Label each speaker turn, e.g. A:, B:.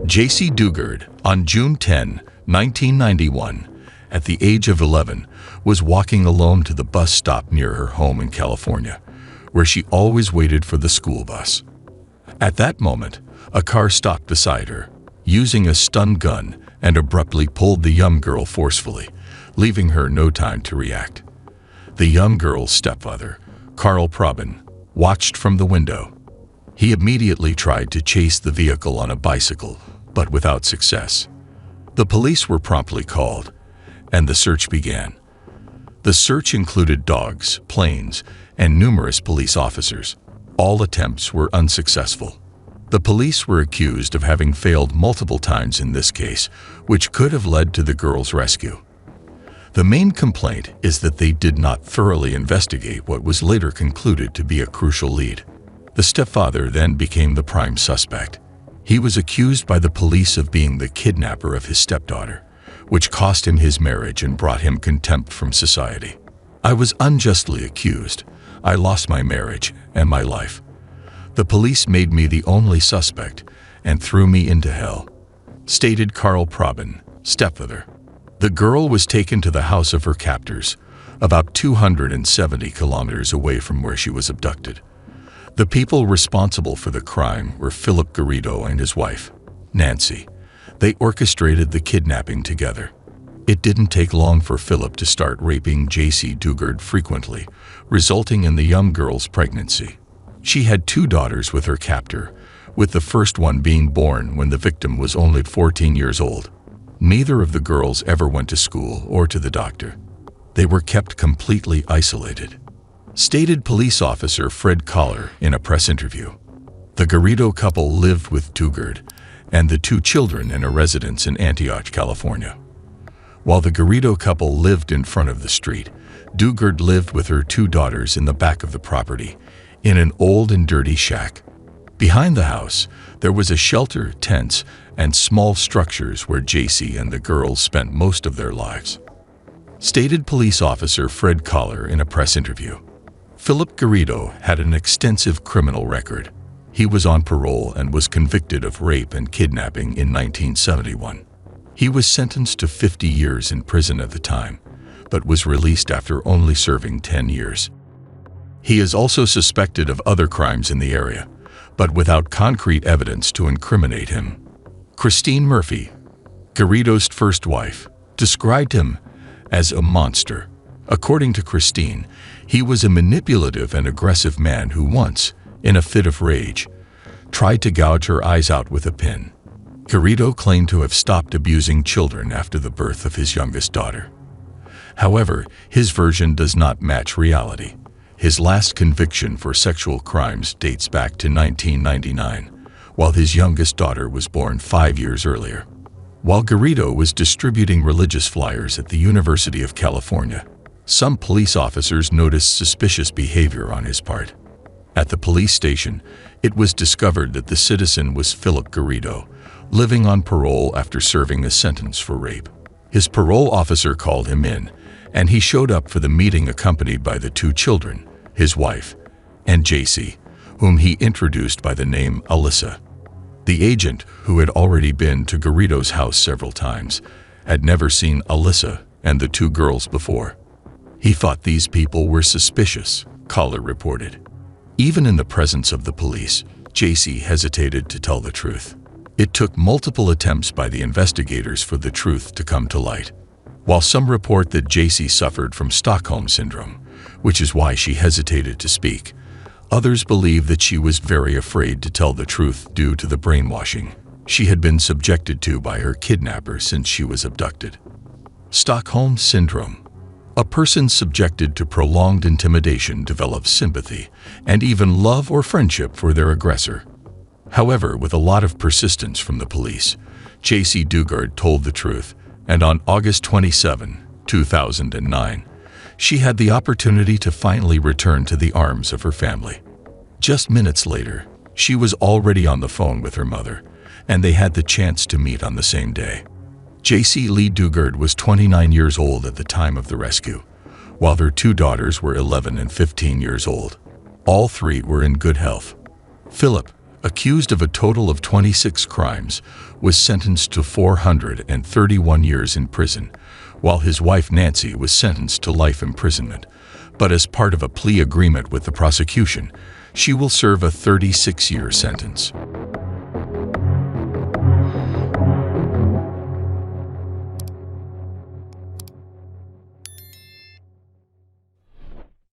A: Jaycee Dugard, on June 10, 1991, at the age of 11, was walking alone to the bus stop near her home in California, where she always waited for the school bus. At that moment, a car stopped beside her, using a stun gun, and abruptly pulled the young girl forcefully, leaving her no time to react. The young girl's stepfather, Carl Probin, watched from the window. He immediately tried to chase the vehicle on a bicycle, but without success. The police were promptly called, and the search began. The search included dogs, planes, and numerous police officers. All attempts were unsuccessful. The police were accused of having failed multiple times in this case, which could have led to the girl's rescue. The main complaint is that they did not thoroughly investigate what was later concluded to be a crucial lead. The stepfather then became the prime suspect. He was accused by the police of being the kidnapper of his stepdaughter, which cost him his marriage and brought him contempt from society. "I was unjustly accused. I lost my marriage and my life. The police made me the only suspect and threw me into hell," stated Carl Probin, stepfather. The girl was taken to the house of her captors, about 270 kilometers away from where she was abducted. The people responsible for the crime were Philip Garrido and his wife, Nancy. They orchestrated the kidnapping together. It didn't take long for Philip to start raping Jaycee Dugard frequently, resulting in the young girl's pregnancy. She had 2 daughters with her captor, with the first one being born when the victim was only 14 years old. Neither of the girls ever went to school or to the doctor. They were kept completely isolated, stated police officer Fred Collar in a press interview. The Garrido couple lived with Dugard and the 2 children in a residence in Antioch, California. While the Garrido couple lived in front of the street, Dugard lived with her 2 daughters in the back of the property, in an old and dirty shack. Behind the house, there was a shelter, tents, and small structures where Jaycee and the girls spent most of their lives, stated police officer Fred Collar in a press interview. Philip Garrido had an extensive criminal record. He was on parole and was convicted of rape and kidnapping in 1971. He was sentenced to 50 years in prison at the time, but was released after only serving 10 years. He is also suspected of other crimes in the area, but without concrete evidence to incriminate him. Christine Murphy, Garrido's first wife, described him as a monster. According to Christine, he was a manipulative and aggressive man who once, in a fit of rage, tried to gouge her eyes out with a pin. Garrido claimed to have stopped abusing children after the birth of his youngest daughter. However, his version does not match reality. His last conviction for sexual crimes dates back to 1999, while his youngest daughter was born 5 years earlier. While Garrido was distributing religious flyers at the University of California, some police officers noticed suspicious behavior on his part. At the police station, it was discovered that the citizen was Philip Garrido, living on parole after serving a sentence for rape. His parole officer called him in, and he showed up for the meeting accompanied by the 2 children, his wife, and Jaycee, whom he introduced by the name Alyssa. The agent, who had already been to Garrido's house several times, had never seen Alyssa and the 2 girls before. He thought these people were suspicious, Collar reported. Even in the presence of the police, Jaycee hesitated to tell the truth. It took multiple attempts by the investigators for the truth to come to light. While some report that Jaycee suffered from Stockholm Syndrome, which is why she hesitated to speak, others believe that she was very afraid to tell the truth due to the brainwashing she had been subjected to by her kidnapper since she was abducted. Stockholm Syndrome. A person subjected to prolonged intimidation develops sympathy and even love or friendship for their aggressor. However, with a lot of persistence from the police, Jaycee Dugard told the truth, and on August 27, 2009, she had the opportunity to finally return to the arms of her family. Just minutes later, she was already on the phone with her mother, and they had the chance to meet on the same day. Jaycee Lee Dugard was 29 years old at the time of the rescue, while their 2 daughters were 11 and 15 years old. All three were in good health. Philip, accused of a total of 26 crimes, was sentenced to 431 years in prison, while his wife Nancy was sentenced to life imprisonment. But as part of a plea agreement with the prosecution, she will serve a 36-year sentence.